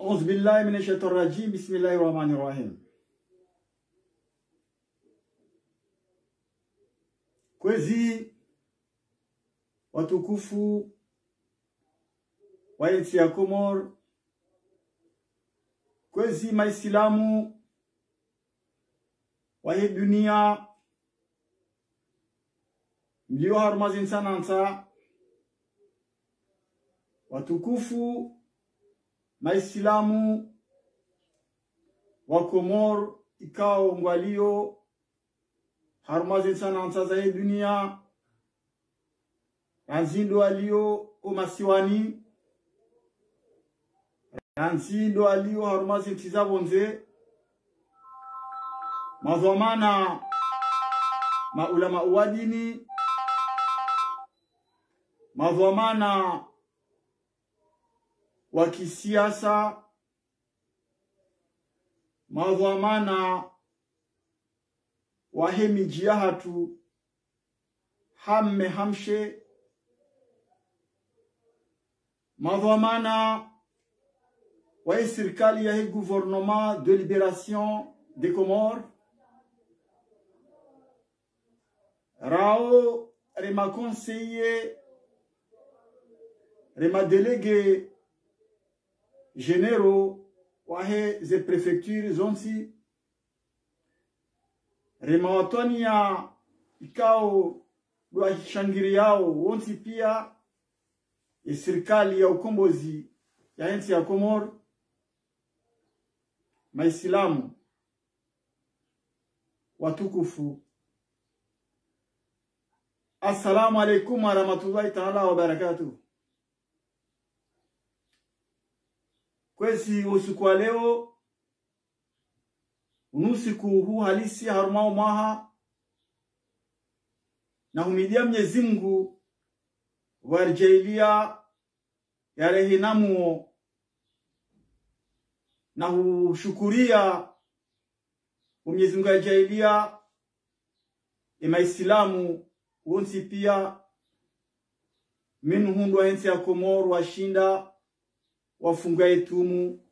أعوذ بالله من الشيطان الرجيم بسم الله الرحمن الرحيم. Kwezi watukufu wa nchi ya Komor, kwezi maislamu wa hii dunia mlio harmazin sanansa, watukufu maislamu wa Komor ikao ngwalio harmazin sanansa za hii dunia, ranzindo alio umasiwani, ranzindo alio harmazin tizabonze, mazomana maulama uwadini, mazomana wa kisiasa, mazomana wahemi jihatu hamme hamshe, mazomana wa serikali ya gouvernement de libération des Comores, rao rema conseiller rema délégué généraux wahe ze préfecture zonsi, rema watonia ikao dwa shangiri yao wonsi, pia serikali ya ukombozi ya nchi ya Komor, maislamu watukufu, assalamu alaikum wa rahmatullahi ta'ala wa barakatuh. Kwezi usiku wa leo unusiku huu halisi harumao maha na humidia Mwenyezi Mungu warjailia ya rehinamu na hushukuria Mwenyezi Mungu arjailia imaislamu wonsi, pia minhundu wa ensi ya Komor washinda wafunga etumu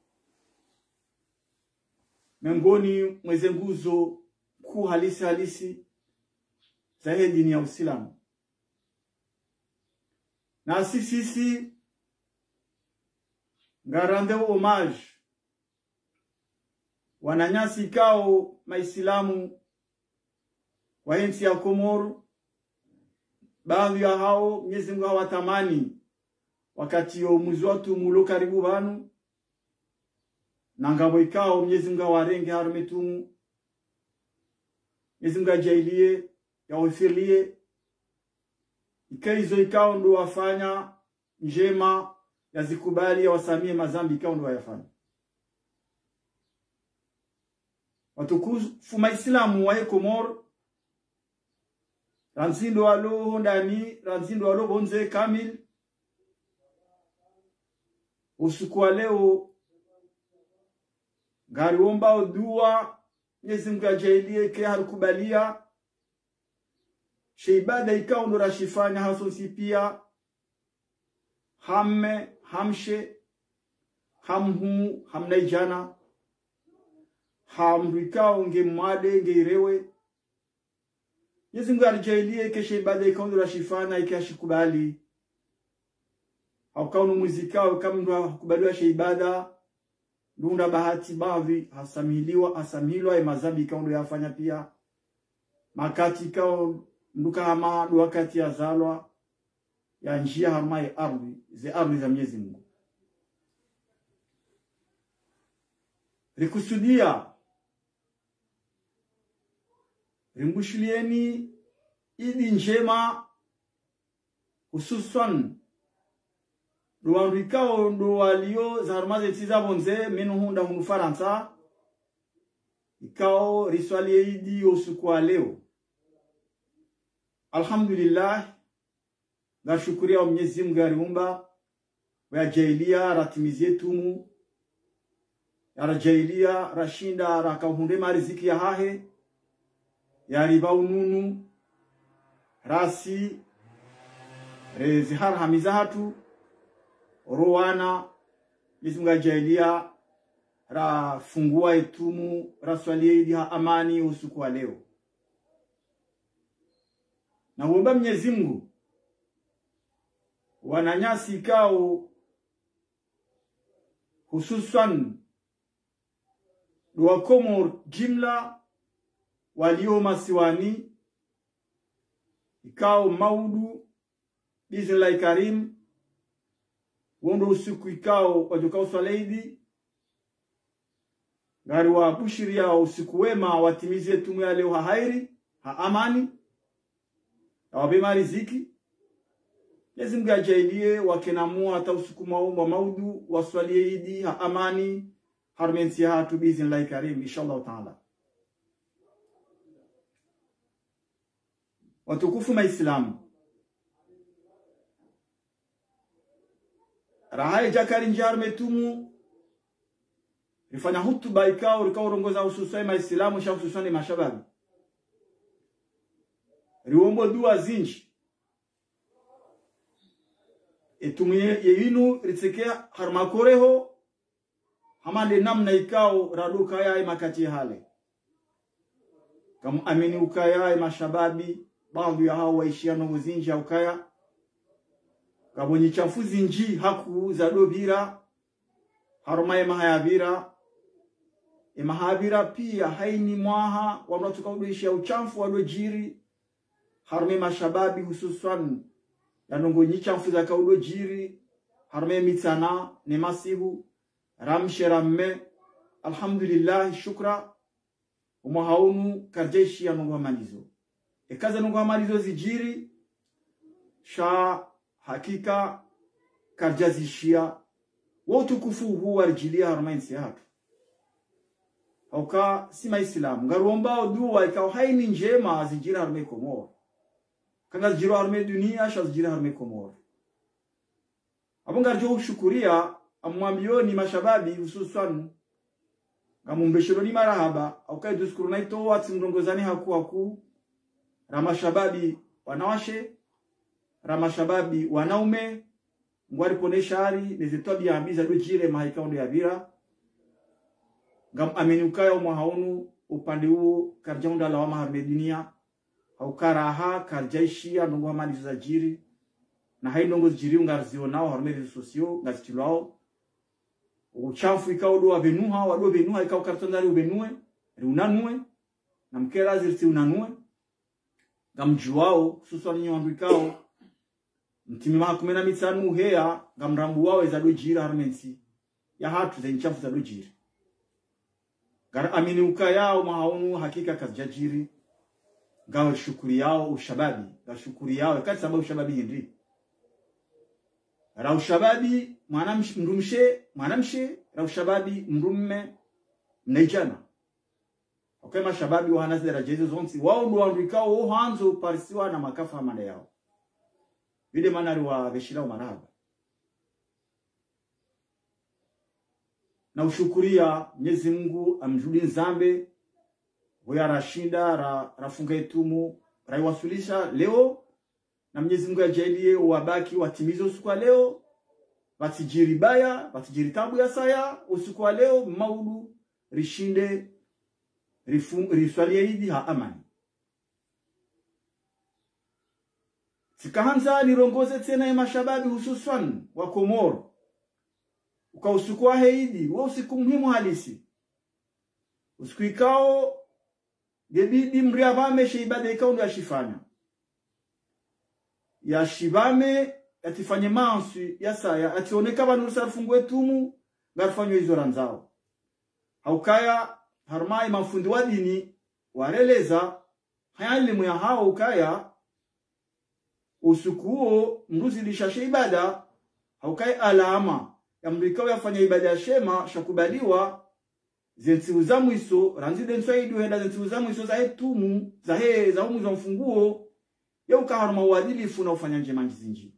mengoni mweze nguzo kuu halisi za dini ya Uislamu. Na sisi ngarande homage wananyasi kao maislamu wa nchi ya Komor, baadhi ya hao Mwenyezi Mungu hawatamani wakati yo mwezi watu mulo karibu banu na ngabo ikao Mwenyezi Mungu warenge harumetumu, Mwenyezi Mungu ajailie ya ufilie ikaizo ikao ndo wafanya njema yazikubali ya wasamie mazambi ikao ndo wayafanya. Watukufu maislamu wa Komoro ranzindo walo ndani ranzindo walo bonze kamil usiku wa leo ngari omba dua Mwenyezi Mungu ajalie ke harukubalia sheibada ikao ndo rashifanya hasosi pia hamme hamshe hamhu hamnaijana hamrikao nge mwade nge irewe. Mwenyezi Mungu ajalie ke sheibada ikao ndo rashifanya ikashikubali haukao muzikao kama ndo hakubaliwa sheibada ndunda bahati baadhi hasamiliwa mazambi ikao ndo yafanya pia makati ikao nduka hama wakati ya zalwa ya njia hamai ardhi za Mwenyezi Mungu. Rikusudia rimbushilieni idi njema hususan ruandikao ndo walio za harmaze tiza bonze menu hunda hunu Faransa ikao riswali idi usiku wa leo. Alhamdulillah nashukuria Mwenyezi Mungu aliumba wa jailia ratimizie tumu ya jailia rashinda rakahunde mariziki ya hahe ya riba ununu rasi zihar hamizahatu rowana. Mwenyezi Mungu jailia ra fungua etumu raswali idi ha amani usiku wa leo. Na uomba Mwenyezi Mungu wananyasi ikao hususan dua Komoro jimla walio masiwani ikao maudu bizillahi karim wondo usiku ikao wajukao swaleidi gari wa bushiria usiku wema watimizie tumu ya leo hairi ha amani na wabema riziki. Mwenyezi Mungu ajalie wakenamua hata usiku wa maudu waswalie idi ha amani harmensi hatu bizillahi karim inshallah taala. Watukufu maislamu rahai jakari njar metumu rifanya hutuba ikao rikao rongoza hususai maislamu sha hususani mashababi riombo dua zinji etumye yinu ritsekea harmakoreho hamande namna ikao raduka ya makati hale kama amini ukaya mashababi baadhi ya hao waishia no zinji ukaya kabonyi chafuzi nji haku za dobira harumaye mahayabira mahabira pia haini mwaha wanatoka udoisha uchamfu wadojiri harume mashababi hususan yanongo nyichafu za kaudo jiri harume mitana ne masihu ramsheramme. Alhamdulillah shukra umuhaunu karjeshi ya nungu hamalizo ekaza nungu hamalizo zijiri sha hakika karjazishia wotukufu huu warjilia harume insihatu hauka sima islamu ngaruomba dua ikao haini njema zijira harume Komoro kanga zijira harume dunia sha zijira harume Komoro. Abonga jo shukuria amwambioni mashababi hususan ngamumbeshironi marahaba au kai duskuru naito wati mdongozani haku ramashababi wanawashe ramashababi wanaume ngwari poneshari nezetobi ambiza do jire mahaikaundo ya bira ngam amenukaya umwahaunu upande huo karjaunda la wama harmedinia au karaha karjaishia nungu hamani zajiri na hai nungu zijiri ungarzionao harmedi sosio ngazitilwao uchafu ikao doa venuha wado venuha ikao kartondari ubenue unanue na mkera zirti unanue gamjuao suswani nyandu ikao mtimi makumena mitsanu hea gamrambu wao ezado jira harmensi ya hatu za nchafu za dojiri gar amini ukayao mahaunu hakika kazjajiri ngao shukuri yao ushababi ga shukuri yao kati sababu ushababi hindi ra ushababi mwanamshe ra ushababi mrumme mnaijana okema shababi wa hanasi daraja hizo zonsi wao ndo andikao hanzo parisiwa na makafa mane yao yule manari wa geshila maraba na ushukuria Mwenyezi Mungu amjudi nzambe hoya rashinda rafunga itumu raiwasulisha leo na Mwenyezi Mungu ajalie wabaki watimize usiku wa leo watijiri baya watijiri tabu ya saya usiku wa leo maudu rishinde riswalie idi ha amani sikahanza nirongoze tena ya mashababi hususan wa Komoro usiku wa heidi wa usiku muhimu halisi usiku ikao gebidi mriavame sheibada ikao ndo yashifanya yashivame yatifanye mansu ya saya ationeka banu sarfungwe tumu ngarfanywe hizo ranzao haukaya harmai mafundi wa dini wareleza hayalimu ya hao ukaya usiku huo mruzi lishashe ibada haukaya alama ya mrikao yafanya ibada ya shema shakubaliwa zensi uzamu iso ranzide nswaidi uenda zensi uzamu iso za hetumu za umu za mfunguo ya ukaharuma uadilifu na ufanya njema njizinji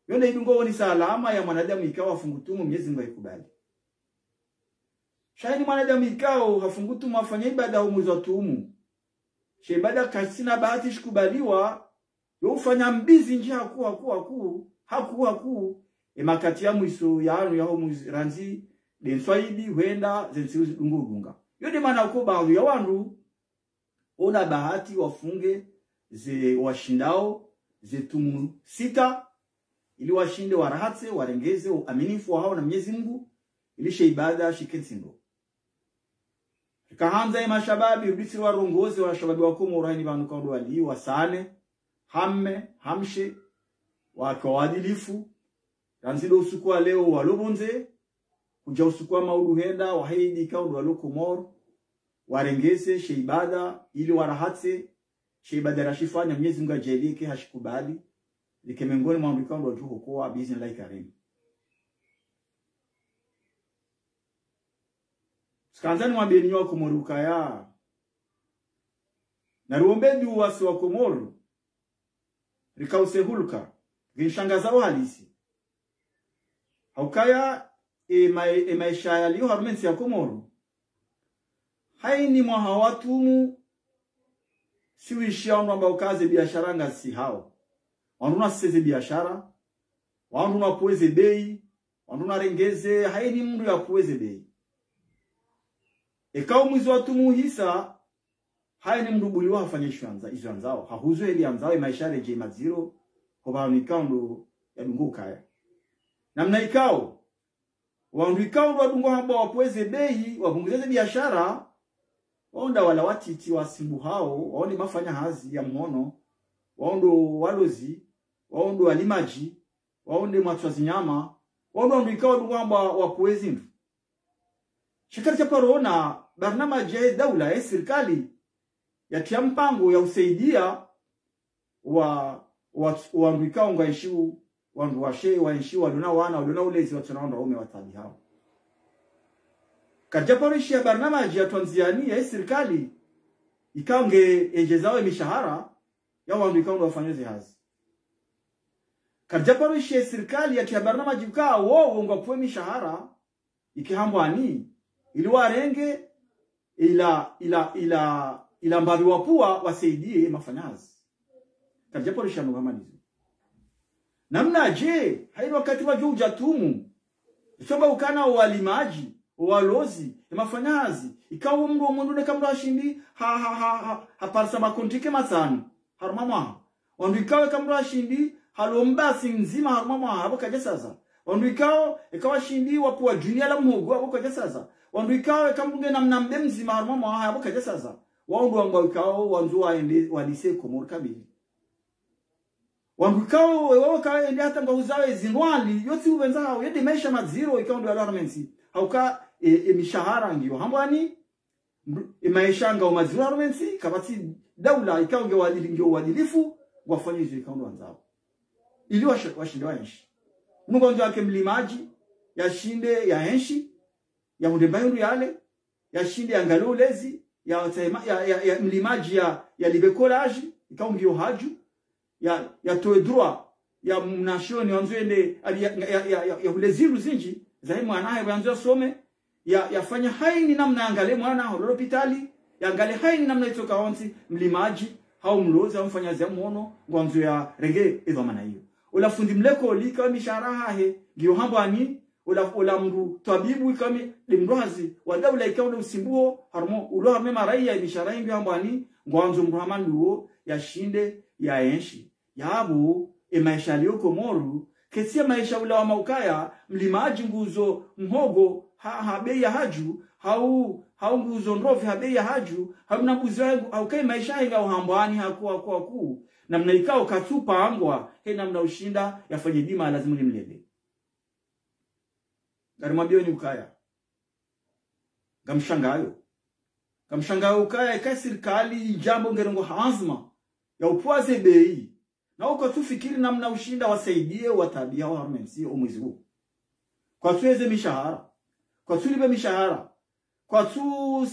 yonde idungo ni salama ya mwanadamu ikawa fungutumu Mwenyezi Mungu ikubali shahidi mwanadamu ikao hafungutumu afanya ibada umu za tumu shebada kasina bahati shikubaliwa yo ufanya mbizi nji haku emakati ya mwiso ya anu ya homu ranzi denswaidi huenda zensiuzi dunga yode mana uko baadhi ya wandu ona bahati wafunge ze washindao ze tumu 6 ili washinde warahatse warengeze uaminifu wao na Mwenyezi Mungu ili sheibada shikensindo kahanza ya mashababi ubisi warongozi wa shababi wa Komoro ni banu kwa wali wasane hamshe wako wadilifu ranzido usiku wa leo walobonze kuja usiku wa maudu henda waheidi kaudu wa Komoro warengeze sheibada ili warahatse sheibada rashifanya Mwenyezi Mungu ajalie hashikubali likemengoni mwa mkando wa juho kwa biiznillah karim sikanzani mwambeni wa Komoro kaya na ruombe duwasi wa Komoro rikause hulka vinshangaza halisi haukaya maisha yaliyo harumensi ya Komoro haini mwa hawatumu siwishia amba ukaze biashara ngasi hao wanuna seze biashara wanuna poeze bei wanuna rengeze haini mndu ya poeze bei ekao mwizo watumu hisa haini mndu buliwa hafanyishu izo anzao hahuzo heli anzao maisha reje maziro kwa nikao ya dungu kaya namna ikao wandu ikao wadungu hamba wapoeze bei wabunguzeze biashara waonda wala watiti wa simbu hao waone mafanya hazi ya mhono waondo walozi waondo walimaji waonde matwazi nyama waondo ikao ndungamba wapoezi ndu shikari chaparona barnama jae daula ya serikali ya kiampango ya usaidia wa ikao ngaishu wandu washe waishu wadona wana wadona ulezi watunaonda ume watabi hao kajaparishi ya barnamaji ya Tanzania ya serikali ikaonge ejezao mishahara ya wandu ikaonge wafanyeze hazi kajaparishi ya serikali ya kia barnamaji ukaa wao ngapwe mishahara ikihambwa ani ili warenge ila mbavi wapua wasaidie mafanyazi kajaparishi ya Muhammad namna je haini wakati wa juu ujatumu isomba ukana walimaji walozi mafanyazi ikawo mndu omundune kamro ashindi parsa makontike matano harumama wandu ikawe kamro ashindi halombasi nzima harumama habo kaje sasa wandu ikawa shindi wapuwa junior la mhogo habo kaje sasa wandu ikawe kamrunge namna mbe mzima harumama habo kaje sasa wandu ambao ikawo wanzu waende walise Komoro kabili wandu ikawo wewe kawe ende hata ngauzawe zinwali yoti ubenza hao yede maisha maziro ikawo ndo alarmensi hauka mishahara ngiyo hambwani maisha nga umazira harmensi kabati daula ikaonge uadilifu wafanye hizo ikaondo wanzao ili washinde waenshi mungu ndio yake mlimaji yashinde ya enshi ya mudembayo yale yashinde ya ngalolezi ya mlimaji ya libekolaji ikaonge haju ya toe droit ya mnashoni wanzoende ya uleziru zinji zahi mwanae wanzo some yafanya haini namna angale mwana hospitali yangale haini namna itoka onzi mlimaji hau mloza mfanya za muono ngwanzo ya rege ezo maana hiyo ula fundi mleko lika mishara hahe giyo hambani ula mru tabibu ikami limrohazi wanda ula ikaona usimbuo harmo ulo harme marai ya mishara hiyo hambani ngwanzo mruhaman luo yashinde ya enshi yabu maisha liyo Komoru kesia maisha ula wa maukaya mlimaji nguzo mhogo bei ya haju hau nguzo ndovi bei ya haju hamna buzi wangu au kai maisha inga uhambwani hakuwa kwa namna ikao katupa angwa namna ushinda yafanye dima lazima nimlele garimwambio ni ukaya gamshangayo ukaya ka serikali jambo ngerongo hazma ya upwaze bei na uko tufikiri namna ushinda wasaidie watabia wa harmensi omwezi huu kwa tuweze mishahara kwa tulibe mishahara kwa tu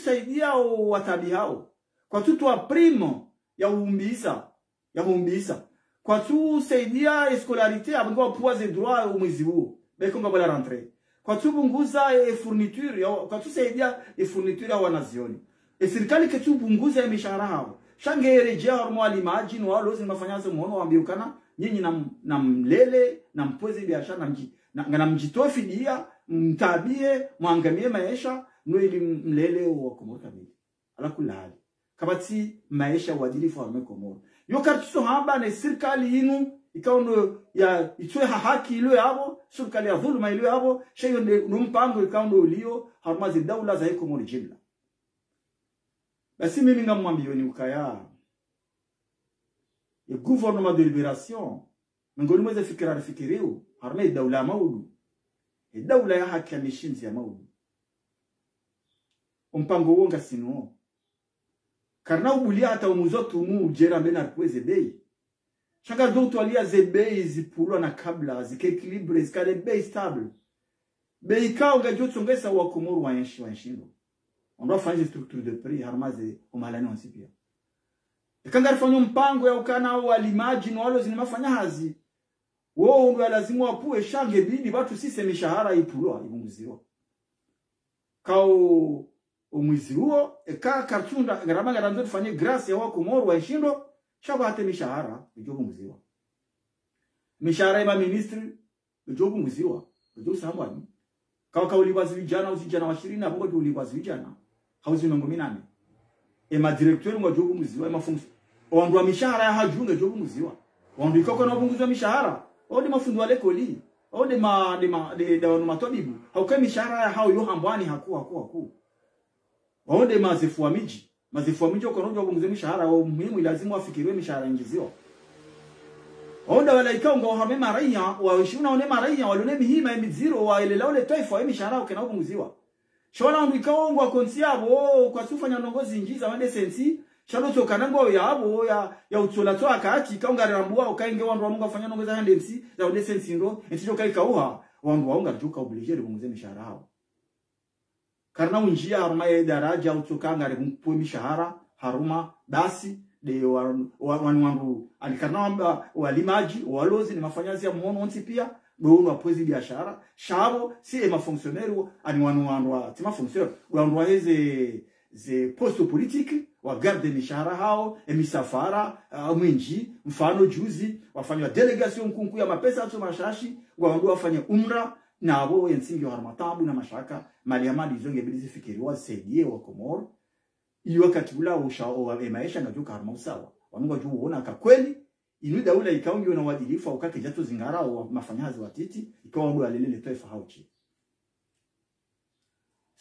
saidia watabia hao kwa tuwa primo ya umbisa kwa tu saidia escolarite abangwa puaze droit omwezi huu bekonga bala rentrée kwa tu bunguza fourniture kwa tu saidia fourniture ya wanazioni serikali ketu bunguza mishahara hao shangere je harmo imagine walo zimafanyazo muono waambiukana nyinyi na mlele na mpweze biashara na mjitoe fidia mtabie mwangamie maisha no ili mlele wa Komoro kamili ala kulali kabati maisha uadilifu wa Komoro yo kartuso hamba na serikali inu ikaono ya itwe haki ilo yabo serikali ya dhuluma ilo yabo sheyo no mpango ikaono ulio harmazi daula za Komoro jumla basi mimi ngamwambio ni ukaya ya gouvernement de libération ngoni mweze fikiriu harme daula maudu daula ya haki ya mishinzi ya maudu mpango wonga sinuo karna ubulia hata umuzotu ujera mbena kweze bei shanga dokto alia ze bei zipulwa na kabla zikequilibre zikale bei stable bei kao gajoto ngesa wa Komoro wa nshindo on doit faire des structures de prix harmaze umalani wansipia ikangari fanyo mpango ya ukana wa limaji no walo zinafanya hazi wao ndio lazima wapuwe shange bidi watu sisi mishahara ipulwa ibunguziwa kao umwizi huo eka kartunda garama garanzo tufanye grace ya Komoro wa nshindo shaba hata mishahara ibunguziwa mishahara ya ministry ibunguziwa ndio sababu kao uliwazi vijana usijana wa 20 hapo ndio uliwazi vijana hauzi nongo minane ma directeur mwa jogo muziwa ma function ondwa mishahara ya hajunga jogo muziwa ondo ikoko na bunguzo mishahara ode mafundu wale koli ode de matobibu haukai mishahara ya hao yo hambwani hakuwa ode mazifu wa miji ukonojo bunguzo mishahara wa muhimu lazima wafikiriwe mishahara ingiziwa onda wala ikaonga wahame maraia washuna one maraia walone mihima emiziro wa ile laule taifa emishahara ukena bunguziwa shona ndu ikaonga konsiabo kwa sufanya nongozi ingiza wande sensi shalo tokanango yabo ya utsola to akati kaunga rambua ukainge wandu wamunga fanya nongozi hande nsi za wande sensi ndo entijo kai kauha wandu waunga tuka obligere bunguze mishahara hao karna unjia haruma ya daraja utokanga repwe mishahara haruma basi de wandu alikarna walimaji walozi ni mafanyazi ya muono onti pia dono apwezi biashara shabo si ma fonctionnaire ani wandu tima fonctionnaire wandu ze posto politique wa garde mishahara hao emisafara mwinji mfano juzi wafanya delegation kunku ya mapesa tu mashashi wandu wafanya umra na abo yensingi harmatabu na mashaka maliamadi zonge bilizi fikiriwa saidie wa Komoro iyo katibula ushao wa maisha ngajuka harma usawa wanunga juu uona kakweli inu daula ikaungi na wadilifu au kake jato zingara wa mafanyazi watiti ikawa ndio alelele taifa hauchi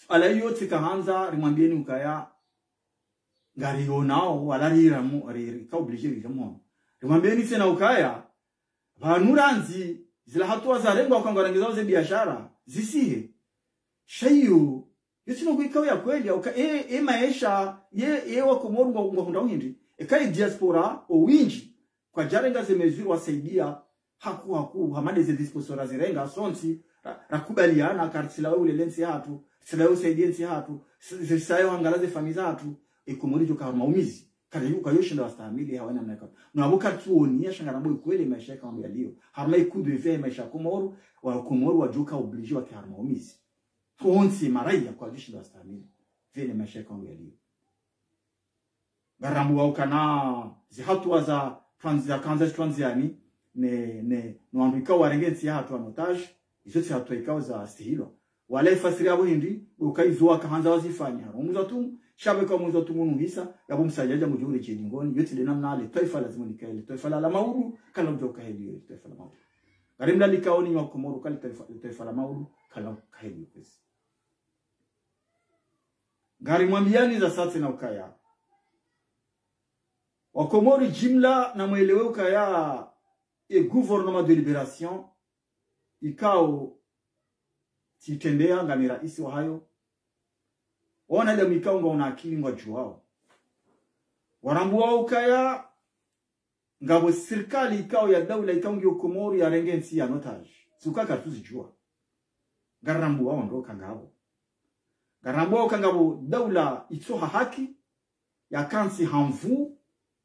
ala yote kaanza rimwambieni ukaya ngari yonao walarira mu ari ka obligé riramo rimwambieni tena ukaya banuranzi zila hatua za lengo akangarangiza ze biashara zisihe shayu yesino kuikao ya kweli au maisha ye wa Komoro ngahunda uhindi kai diaspora o winji kwa jarenga zemezuri wasaidia haku hamade ze diaspora zirenga sonsi rakubaliana kartila ule lensi hatu sila usaidiensi hatu zisayo angalaze famiza hatu Komoro jo kama umizi kada yuko yoshinda wastamili hawana mnaka na wakati uonia shangarambo kweli maisha kama yalio harma ikudu vya maisha Komoro wa joka oblige wa karma umizi onsi maraia kwa yoshinda wastamili vile maisha kama yalio garambu wa ukana zihatu za transiani ne noandika warengensi hatu anotage izo hatu ikao za stihilo wale fasiri abo hindi ukaizoa kahanza wazifanya umuzo tu shabe kwa umuzo tu munuhisa yabo msajaja mujuri chedingoni yote le namna ale taifa lazima nikaele taifa la mauru kala mjoka heli taifa la mauru garimla likaoni wa Komoro kala taifa la mauru kala kaheli pesa gari mwambiani za sasa na ukaya wa Komoro jimla na mwelewe ukaya gouvernement de libération ikao titendea ngamira isi wa hayo wana ile mikao ngona akili ngwa juao warambua ukaya ngabo serikali ikao ya daula ikao ngi Komoro ya rengensi ya notage sukaka tuzijua garambua ndo kangabo garambua kangabo daula itsoha haki ya kansi hamvu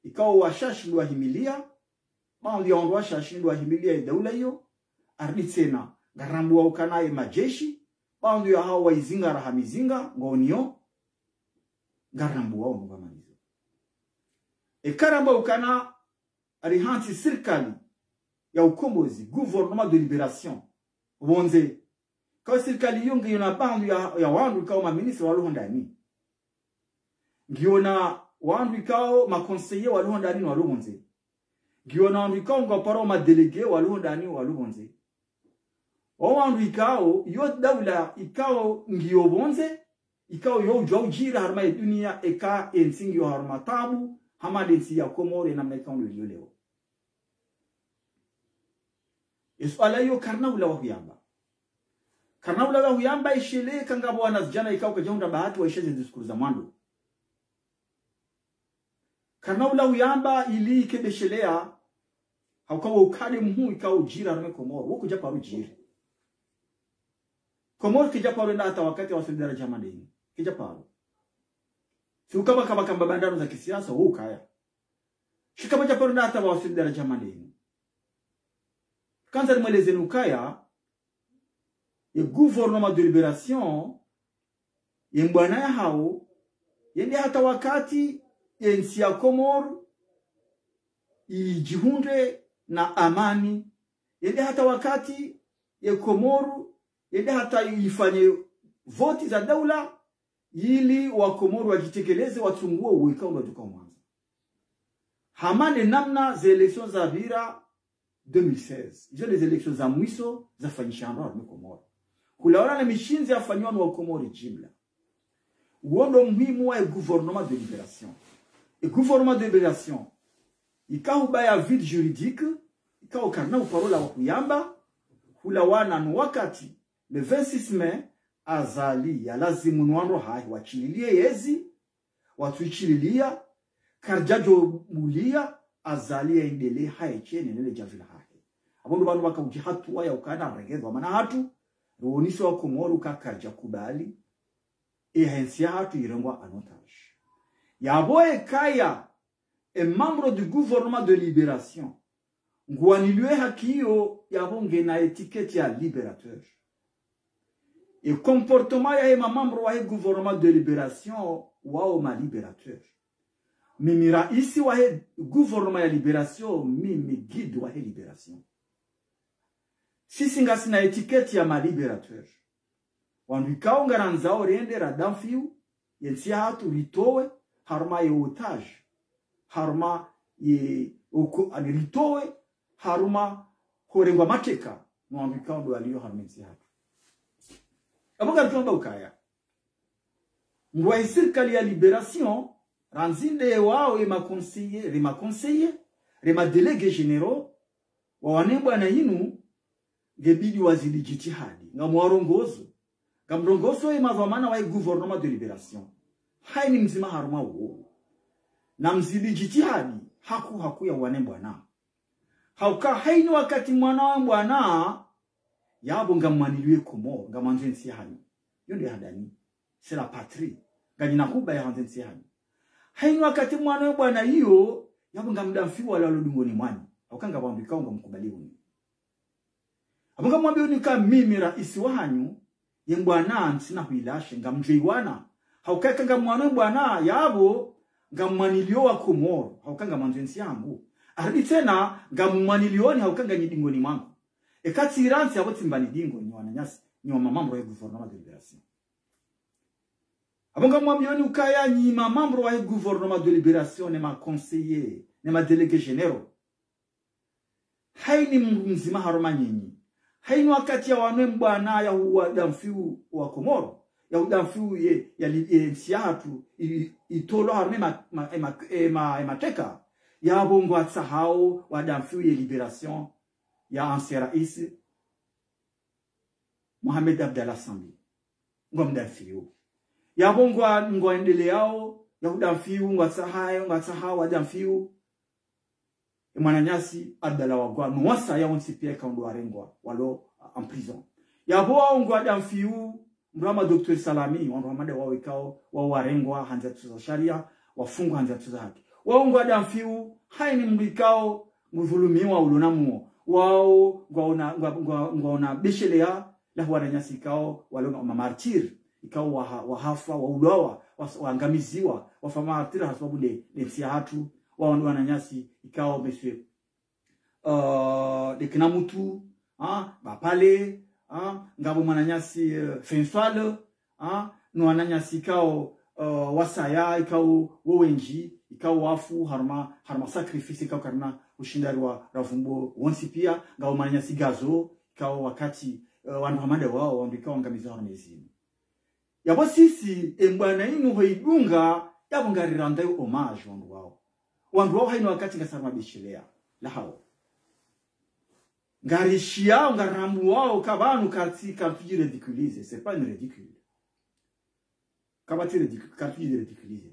ikao washashindwa himilia maondi ya washashindwa himilia daula hiyo arditsena garambua ukanaye majeshi baundu ya hao waizinga rahamizinga ngonio garambua ngomanizo karamba ukana alihanti serikali ya ukombozi gouvernement de libération bonze kwa serikali yonge yona baundu ya wandu kama ministre wa ndani ngiona wandu kao makonseiller wa ndani wa bonze ngiona wandu kao ngaparo ma délégué wa ndani wa bonze wandu ikao yo daula ikao ngiyo bonze ikao yo ujira harma ya dunia eka ensingi yo harma tabu hamadensi ya Komoro na mekao yo leo Iswala yo karnaula wa huyamba ishele kangabo wanazijana ikao kajaunda bahati wa isheze diskuru za mwando karnaula huyamba ili kebeshelea haukawa ukade mhu ikao ujira harma Komoro wako japa ujiri Komoro kijaparo na hata wakati wa sendera jamani kijaparo si ukaba kama bandano za kisiasa ukaya shikama japaro na hata wa sendera jamani kanza mweleze ukaya ye gouvernement de libération ye mbwana ya hao yende hata wakati ye nchi ya Komoro ijihunde na amani yende hata wakati ye Komoro yende hata ifanye voti za daula ili wa Komoro wajitekeleze watungue uwekao ndo tuka mwanzo hamane namna za election za vira 2016 hizo les elections za mwiso za fanyishamba wa Komoro kulaona na mishinzi afanywa wa Komoro jimla uondo muhimu wa gouvernement de libération et gouvernement de libération ikauba ya vide juridique ikao karna uparola wa kuyamba kulawana no wakati le 26 mai azali ya lazimu nwando hai wachililie yezi watuichililia karjajo mulia azali ya indele hai chene nele javila hai abondo bandu bakauji hatu ya ukana regezwa mana hatu ruoniso wa Komoro kakarja kubali hensia hatu irengwa anotage yaboe kaya membre du gouvernement de libération ngwanilwe hakiyo yabonge na étiquette ya libérateur et comportement ya membre wa gouvernement de libération wao ma libérateur mimi raisi wa gouvernement ya libération mimi guide wa libération sisi ngasi na étiquette ya ma libérateur wandu ngaranzao rende radamfiu yensi hatu ritowe harma ye otage harma ye ritowe haruma horengwa mateka wandu ndo aliyo harmensi hatu aboga tuomba ukaya ngwa serikali ya libération ranzinde wao ma conseiller ma délégués généraux wa wanemba na yinu gebidi wazili jitihadi ngamwarongozo Gamrongoso e mavamana wa gouvernement de libération. Haini mzima haruma uo. Na mzidi jitihadi haku ya wane mbwana. Hauka haini wakati mwana wa mbwana yabo ngamaniliwe Komoro, ngamanjwe nsi hani. Yonde hadani. C'est la patrie. Ganyina kuba ya hanze nsi hani. Haini wakati mwana wa mbwana hiyo yabo ngamdamfiwa wala lodungoni mwani. Hauka ngabambika ngamkubali uni. Abunga mwambi unika mimi raisi wahanyu yembwana nsina huilashe ngamjeiwana. Haukaka ngamwana mbwana yabo ngamwanilio wa Komoro. Haukanga manjensi yangu. Aradi tena ngamwanilioni haukanga nyidingoni mwangu. Ekati iransi yabo timbani dingo ni wananyasi ni wa mamambo ya gouvernement de libération. Abunga mwambioni ukaya ni mamambo wa gouvernement de libération ne ma conseiller ne ma délégué généraux. Haini mzima haroma nyinyi. Haini wakati ya wanwe mbwana ya udamfiu wa Komoro. Ya udamfiu ya siyahatu itolo harme mateka. Ya bongo atsahao wadamfiu ya libération ya ancien rais Mohamed Abdallah Sambi. Ngomdamfiu. Ya bongo ngoendeleao ya udamfiu ngatsahao wadamfiu Mwananyasi Abdallah Wagwa nwasa ya onsipia kaundo warengwa walo en prison. Ya boa ngwa damfiu mrama Dr. Salami wanamade wao ikao wa warengwa hanza tuza sharia wafungwa hanza tuza haki. Wao ngwa damfiu haini mbikao mudhulumiwa ulonamuo. Wao ngwa bishelea la wananyasi ikao walo mamartir ikao wahafa waulowa waangamiziwa wafama martir hasababu le siyahatu wananyasi ikao monsieur de Kinamutu bapale ngabo mwananyasi Fenswale no wananyasi ikao wasaya ikao wowenji ikao wafu harma sacrifice ikao karna ushindari wa ravumbo wonsi pia ngabo mwananyasi gazo ikao wakati wandu hamade wao wandikao ngamiza harmezini yabo sisi embwana inu hoidunga yabo ngariranda yo homage wandu wao wandu wao haino wakati ngasarma bishelea la hao ngarishia ngarambu wao kabanu katika ridiculiser c'est pas une ridicule kabati ridiculiser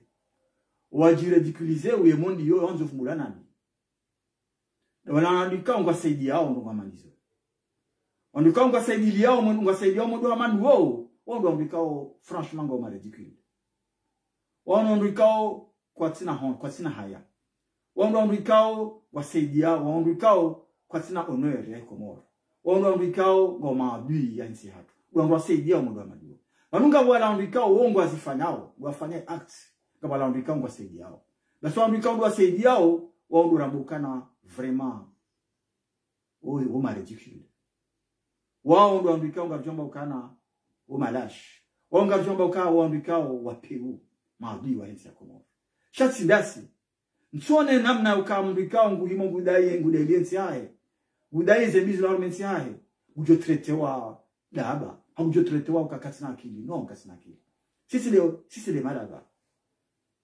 waji ridiculiser uye mondi yo onzo fumulana ni wala andika ngwasaidia yao ndo ngamalizo andika ngwasaidia yao ndo amandu wao ndo andikao franchement ngoma ridicule andikao kwa tina haya wandikao wasaidia wandikao kwa tina honneur ya Komoro wandikao ngoma adui ya nchi hatu wandwasaidia mundu wa madio wanunga wala wandikao wongo azifanyao wafanye act kama wandikao ngwasaidia yao basi wandikao ngwasaidia yao wandu rambukana vraiment o maridicule wao ndo wandikao ngajomba ukana o malash wao ngajomba ukao wandikao wa Peru maadui wa nchi ya Komoro shati ndasi Nsone namna ukamrikao nguhimo gudaye ngudeliensi hae. Gudaye zembizi la ormensi hae. Ujo tretewa daba. Ujo tretewa ukakatina akili. No ukakatina akili. Sisi le malaga.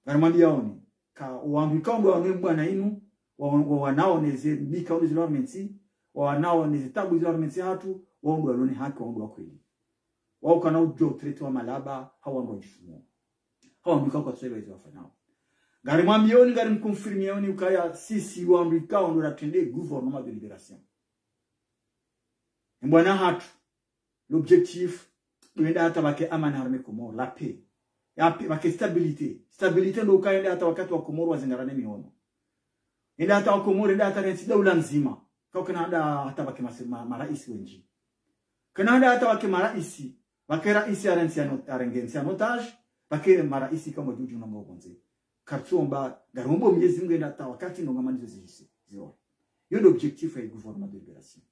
Garamandi yaoni. Ka uamrikao mbu wanuembu na inu. Wanao neze bika ulizi la ormensi. Wanao neze tabu ulizi la ormensi hatu. Wangu walone haki wangu wakweli. Wauka na ujo tretewa malaba. Hawangu wajifumo. Hawangu kwa tusewa hizi wafanao. Gari mwambioni, gari mkonfirmioni ukaya sisi waambikao ndo natende gouvernement de libération. Mbwana hatu, l'objectif, tuenda hata wake amani harme Komoro, la paix. Wake stabilité. Stabilité ndo ukaya enda hata wakati wa Komoro wazingarane mihono. Enda hata wa Komoro, enda hata rensida ulanzima. Kwa kana hata wake maraisi wenji. Kana hata wake maraisi. Wake raisi arengensi anotage. Wake maraisi kama juju na mbonze. Kartuomba garombo mjezi ngenda hata wakati ndo ngamani zizisi ziwa. Yondo objectif ya gouvernement de libération.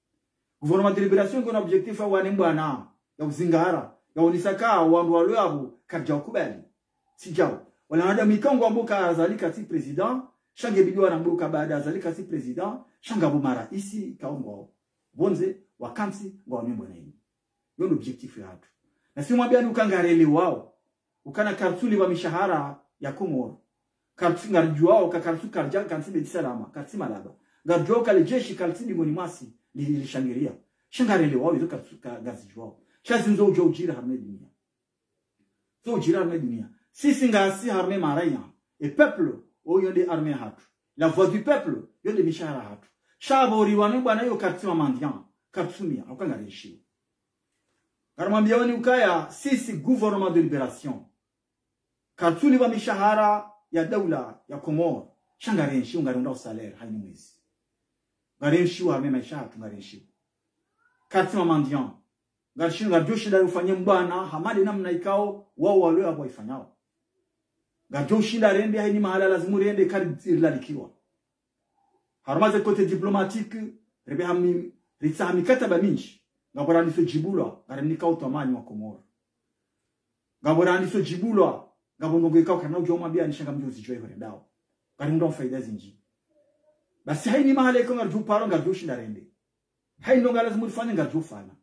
Gouvernement de libération ngona objectif ya wanembwana ya uzingara ya unisaka wandu walwabo karja kubali. Sijao. Wala nada mikango amboka azalika si president, shange bidwa nambuka baada azalika si president, shanga bumara isi kaongo. Bonze wakansi ngwa wanembwana hii. Yondo objectif ya hatu. Na si mwambia ukangarele wao. Ukana kartuli wa mishahara ya Komoro. Kartu ngarjuao kakartu karja kansi be salama karti malaba ngarjuao kale jeshi karti ngoni masi lilishangiria shangarele wao hizo kartu gazi juao shazinzo ujira hamne dunia so jira armée dunia sisi ngasi armée maraya et peuple o yonde armée hatu la voix du peuple yonde mishara hatu shabori wane bwana yo kartima mandian kartumia akanga reshi karmambia wani ukaya sisi gouvernement de libération kartuli wa mishahara ya daula ya Komoro shangarenshi ungarunda salaire haini mwezi ngarenshi wa armée maisha hatu ngarenshi kartima mandian ngarshinga joshi da ufanye mbwana hamadi namna ikao wao wale hapo ifanyao gajoshi da rende haini mahala lazimu rende kadi lalikiwa harmaze kote diplomatique rebe hammi ritsa mikataba minji ngaborani so jibulwa ngarenika utamani wa Komoro ngaborani so jibulwa ngabongo ikao kana ujoma bia nishanga mjuzi joe hore dao ngarundo faida zinji basi haini mahala iko ngarju paro ngajoshi da rende haini ndo lazimu ufanye ngarju fana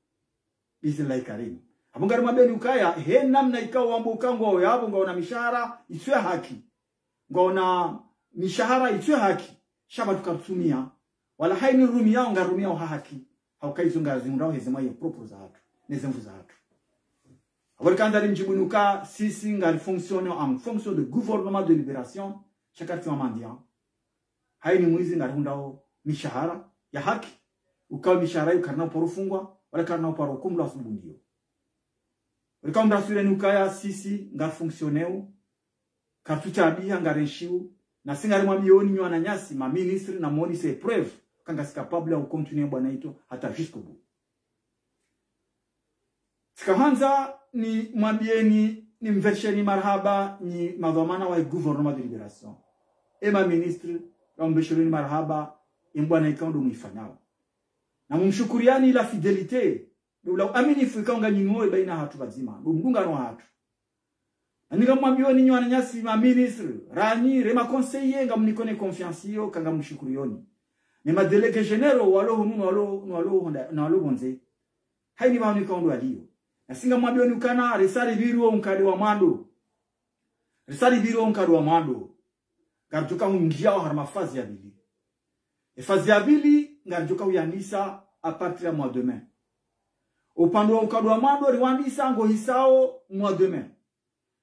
Bismillah karim. Abungari mabeni ukaya he namna ikao wambuka ngo yabo ngo na mishahara iswe haki. Ngo na mishahara iswe haki. Shaba tukatumia wala haini rumia ngarumia wa haki. Haukai ngazi ngao hezema ye propose hatu. Nezemvu za hatu. Abarikanda limjibunuka sisi ngari fonctionne en fonction de gouvernement de libération chakati wa mandia. Haini mwizi ngari hundao mishahara ya haki. Ukao mishahara yukarna porufungwa wala karna paro kumla asubundio wala mrasure nukaya sisi nga fonctionneu kartucha biha ngareshiu na singari mwamioni nywana nyasi ma ministre na moni se preuve kanga si capable au continuer bwana ito hata jusqu'au bout sikahanza ni mwambieni ni mversheni marhaba ni madhamana wa gouvernement de libération et ma ministre ambesheni marhaba imbwana ikando mwifanyao na mumshukuriani la fidelite ula aminifu ikaonga nyingoe baina hatu bazima mdunga no hatu anika mwambio ni nywana nyasi ma ministre rani rema conseiller ngam nikone confiance yo kanga mshukurioni ni ma délégué généraux walo hunu walo bonze haini ba nikaondo aliyo na singa mwambio ni ukana resali biru unkade wa mando resali biru unkade wa mando kartuka ungia harma fazi ya bili fazi ya bili ngarjoka uyanisa a partir mois de mai upando ukadwa mando riwandisa ngo hisao mois de mai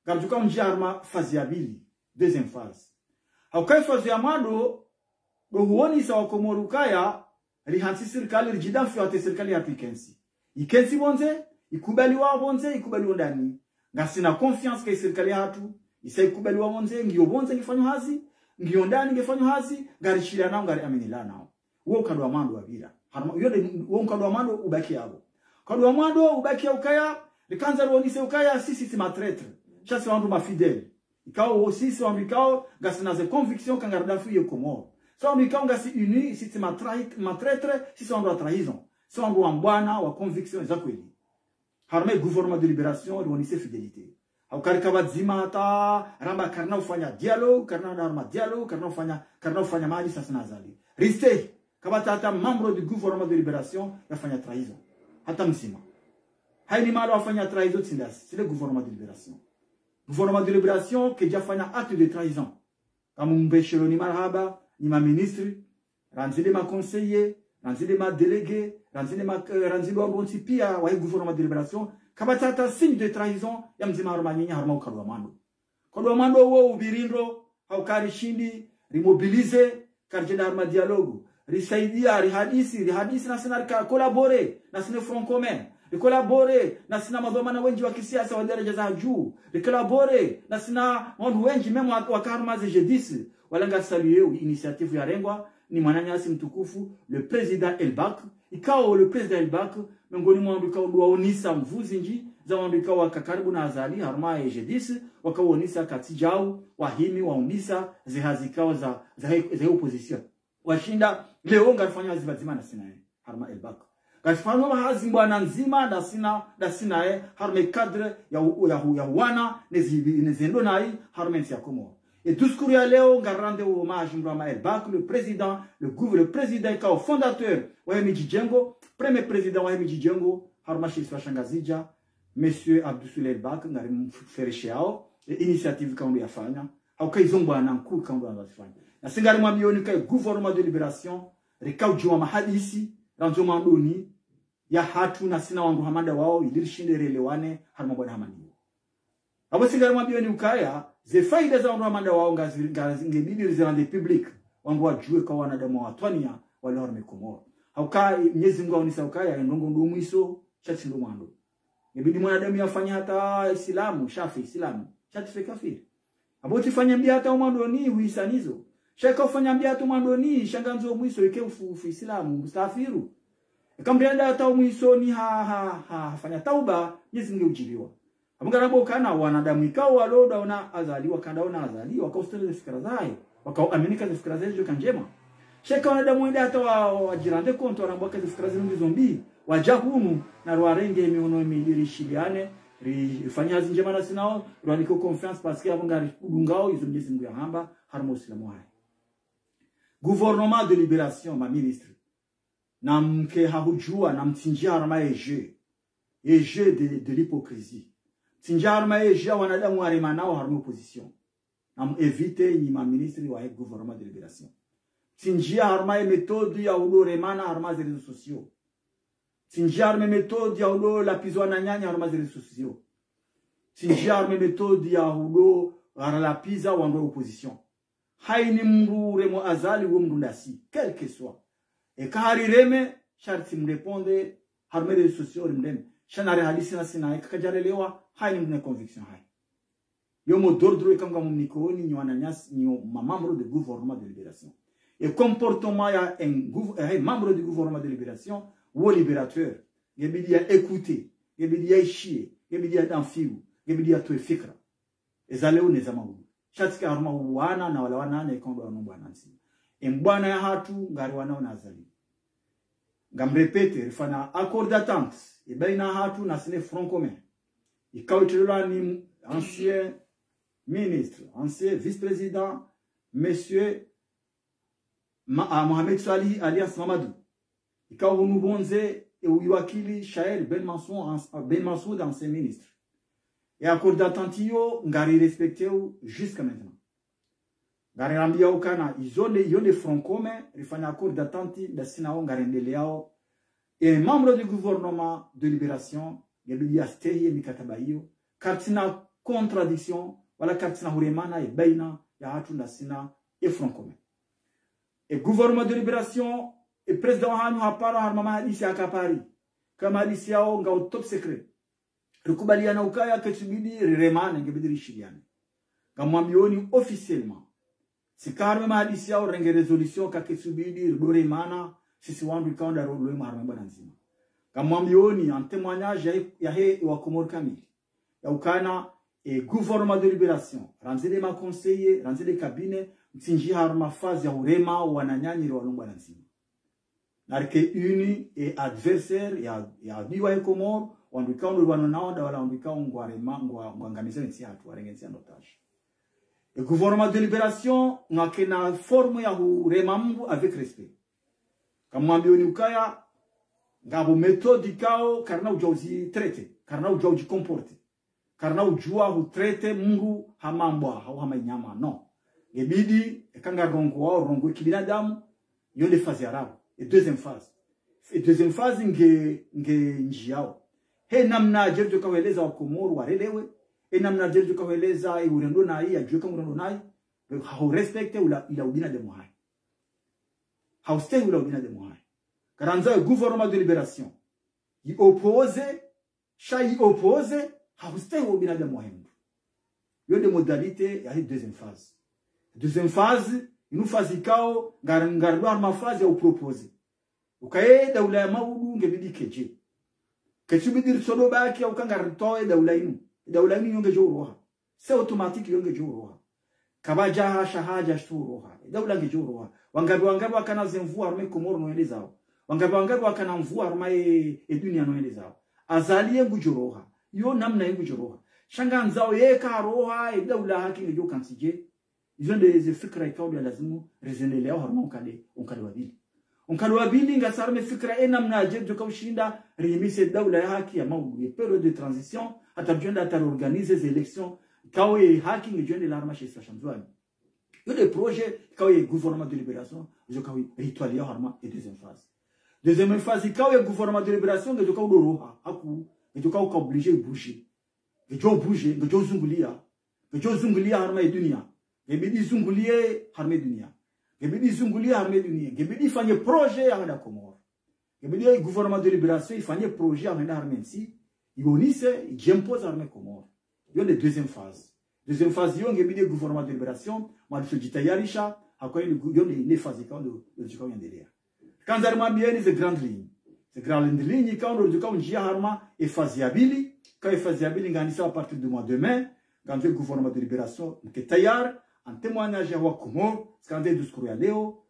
ngarjoka unjarma fazi ya bili deuxième phase haukai fazi ya mando do huoni sawa Komoro kaya rihansi serikali rijidafu ya serikali ya pikensi ikensi bonze ikubaliwa bonze ikubaliwa ndani ngasina confiance kwa serikali hatu isa ikubaliwa bonze ngiyo bonze ngifanywa hazi ngiyo ndani ngifanywa hazi ngarishira nao ngari aminila nao uo ukadwa mando wabira yode uo ukadwa mando ubaki yabo kadwa mando ubaki ya ukaya likanza ruonise ukaya sisi si matretre chasi wandu mafidele ikao sisi wandu ikao ngasina ze conviction kangardafu ye Komoro so wandu ikao ngasi uni sisi matretre sisi wandu wa trahison so wandu wa mbwana wa conviction za kweli harme gouvernement de libération ruonise fidélité haukarika bazima hata ramba karna ufanya dialogue karna darma dialogue karna ufanya maji sasa nazali riste kabata hata membre du gouvernement de libération yafanya trahison hata msima haini malo afanya trahison tsindas c'est le gouvernement de libération que jafanya acte de trahison kama mbeshelo ni marhaba ni ma ministre ranzile ma conseiller ranzile ma délégué ranzile wa bonti pia wa gouvernement de libération kabata hata signe de trahison ya mzima harmaninya harma ukarwa mando wo ubirindo haukari shindi remobiliser karjenda harma dialogue risaidia rihadisi na sina collaborer na sina front commun collaborer na sina madhamana wengi wa kisiasa wa daraja za juu collaborer na sina wandu wengi memo wa karma za jedisi walanga saluer initiative ya rengwa ni mwananyasi mtukufu le président Elbak ikao le président Elbak miongoni mwa wandu ikao duaonisa mvuzi nji za wandu ikao wakakaribu na azali harma ya jedisi wakaonisa katijao wahimi waunisa zihazikao za opposition washinda leo ngarifanya zibazima na sina harma Elbak ngafanya mahazi bwana nzima da sina harma cadre ya wana nezendo nai harma ya Komoro et discours ya leo ngarande hommage mbama Elbak le président ka fondateur wa Mijijengo premier président wa Mijijengo harma shisa shangazija monsieur Abdou Elbak ngarim fereshiao initiative kaundu yafanya au kaizongwa na nkuu kaundu anafanya na singari mwamioni kai gouvernement de libération rikaujua mahadisi ranzo mandoni ya hatu na sina wangu hamanda wao ilirishinde relewane harma bwana hamani abo sigara mabioni ukaya ze faida za ndo amanda wao ngebidi zirande public wangu wajue kwa wanadamu wa Twania wale wa Komoro hauka Mwenyezi Mungu aonisa ukaya ndongo ndumwiso chati ndo mwando ngebidi mwanadamu yafanya hata Islamu shafi Islamu chati fe kafiri abo tifanya mbia hata mwando ni huisanizo shaka ufanya mbia hata mwando ni shanganzo mwiso ike ufu Islamu mustafiru ikamrenda hata mwiso ni fanya tauba Mwenyezi Mungu ujiliwa amungarabo kana wanadamu ikao waloda ona azaliwa kandaona azaliwa wakaustele fikra zayo wakaaminika fikra zayo kanjema sheka wanadamu wende hata wajirande konto wanamboka fikra zayo zombi wajahunu na rwarenge miono midirishiliane rifanya njema na sinao rwaniko confiance parce que abungari kudungao izo Mwenyezi Mungu yahamba harmo islamu hai gouvernement de libération ma ministre na mke hahujua na mtinjia harma eje de l'hypocrisie Sinjarma eja wanadamu warema nao harmo opposition. Nam evite ni ma ministre wa gouvernement de libération. Sinjia harma méthode ya udo remana harma des réseaux sociaux. Sinjarma méthode ya udo la pizwana nyanya harma des réseaux sociaux. Sinjarma méthode ya udo la pizza wa opposition. Haini mru remo azali wo mrundasi quel que soit. E kahari reme sharti mreponde harma des réseaux sociaux remdem. Shanare halisi na sina kajarelewa hai ni conviction hai yomo dordro ikanga mumnikoni ni wananyas ni membre de gouvernement de libération et comportement ya un membre du gouvernement de libération ou libérateur gebidi ya écouter gebidi ya ishie gebidi ya danfiu gebidi ya to fikra ezaleo nezamawu chatika harma wana na wala wana na ikondo anomba nansi embwana ya hatu ngari wana azali ngamrepete rifana accord d'attente et baina hatu na sine front commun ikautulwa ni ancien ministre ancien vice-président monsieur Mohamed Salih alias Mamadou ikawunu bonze e uiwakili Shael Ben Mansour ancien ministre et accord d'attente yo ngari respecté jusqu'à maintenant ngari rambia ukana yone front commun rifanya accord d'attente da sinao ngarendeleo et membre du gouvernement de libération yabidi astehi mikataba hiyo katina contradiction wala katina huremana e baina ya hatu na sina e front commun et gouvernement de libération et président hanu hapara harmama hadisi akapari kama hadisi yao ngao top secret rikubaliana ukaya ketubidi riremana ngebidi rishiliane ngamwambioni officiellement sikarme mahadisi yao renge resolution kaketubidi ridoremana sisi wandu ikaonda rolo maramba nzima kamwambioni en témoignage ya he wa Komoro kamili ya ukana gouvernement de libération ranzile ma conseiller ranzile cabinet mtinji harma phase ya urema wananyanyiro walongwa nzima narke uni et adversaire ya diwa Komoro wandu ikaonda wanonao wala wandu ikaongwa rema ngwangamiza nsi hatu warengenzi anotage gouvernement de libération ngakena forme ya urema mungu avec respect kamwambioni ukaya ngabo méthode ikao karna ujauzi traite karna ujauzi comporte karna ujua hu traite mungu hamambwa au hamanyama no gebidi ekanga rongo kibinadamu yonde phase arabu et deuxième phase nge njiao he namna jerjo kaweleza wa Komoro warelewe namna jerjo kaweleza urendo na hii ajue kama urendo nayi hau respecte ila ubina de mohai hau stay ila ubina de mohai karanza gouvernement de libération y oppose hau stay ubina de mohai yo de modalité ya deuxième phase inu phase ikao ngarwa ma phase ya propose ukaye daula ya maudu ngebidi keje kechubidi risodo baki au kangaritoe daula inu yonge joroha c'est automatique yonge joroha kabaja shahaja shuroha daula nge joroha wangabi wakana zemvua arme Komoro noende zao wangabi wakana mvua arme dunia noende zao azalie ngujoroha yo namna ngujoroha shanga nzao yeka roha daula haki ngejo kansije izo de fikra ikao ya lazimu rezenelea harma unkali wabili ngasarme fikra namna jejo kaushinda rimise daula ya haki ya maudu période de transition atabjenda atarorganiser les élections kawe haki ngejende l'arma chez Sachanzwani yo des projets kawe gouvernement de libération zo kawe rituel ya harma et deuxième phase kawe gouvernement de libération ngejo kawe roha aku ngejo kawe obligé bouger ngejo bouger ngejo zungulia harma e dunia ngebidi zungulie harma dunia ngebidi zungulia harma dunia ngebidi fanye projet yanga Komoro ngebidi gouvernement de libération ifanye projet yanga harma nsi ibonise ijimpose harma Komoro yo le deuxième phase yo ngebidi gouvernement de libération mwadisho jitayarisha hakoye yo ne phase quand le jikao yendelea kanzari mwambieni ze grande ligne quand le jikao njia harma e phase ya bili quand e phase ya bili nganisa à partir du mois de mai quand le gouvernement de libération nke tayar en témoignage wa Komoro skande discours ya leo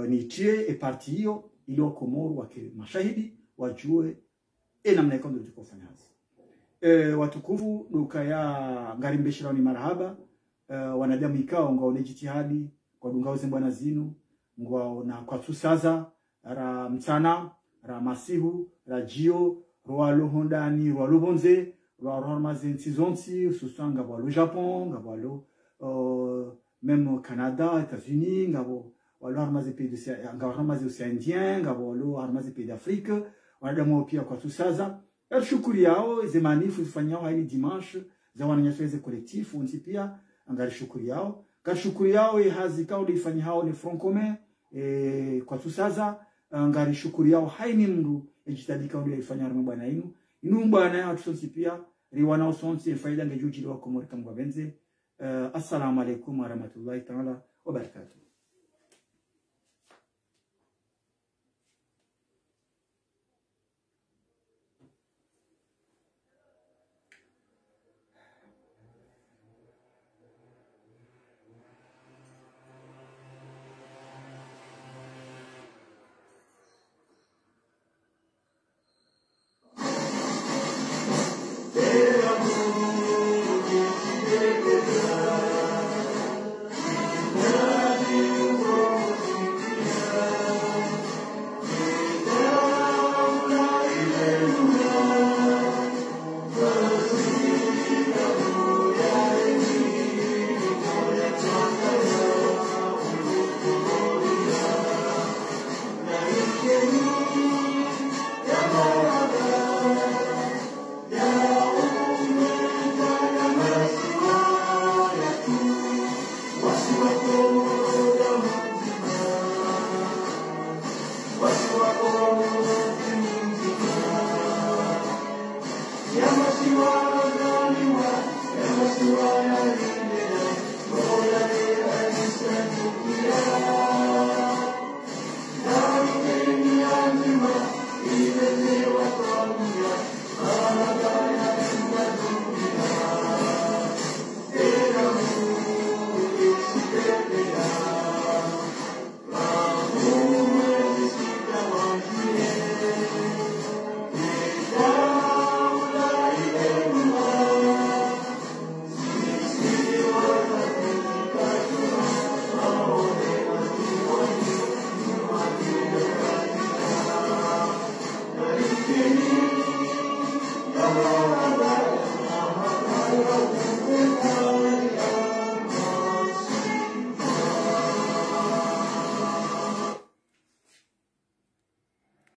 ni tie e parti hiyo ili wa Komoro wake mashahidi wajue namna ikondo tukofanya watukufu nukaya ngarimbeshira ni marahaba wanadamu ikao ngaone jitihadi kwa dungao zembwana zinu ngwa na kwa tusaza ra mtana ra masihu ra jio roalo hondani roalo bonze roalo mazen tizonsi susanga balo Japon ngabalo même Canada États-Unis ngabo walo armaze pays de ngabo armaze océan Indien ngabo walo armaze pays d'Afrique wanadamu pia kwa tusaza shukuri yao zemanifu zifanyao hili dimanche za wananyafeze collectif unti pia angari shukuri yao kashukuri yao hazi kao lifanya hao ni front commun kwa tusaza angari shukuri yao haini mndu ejitadika ndio ifanya harma bwana inu bwana yao tusonsi pia riwana usonsi faida ngejuji wa Komoro kama benze assalamu alaikum wa rahmatullahi ta'ala wa barakatuh.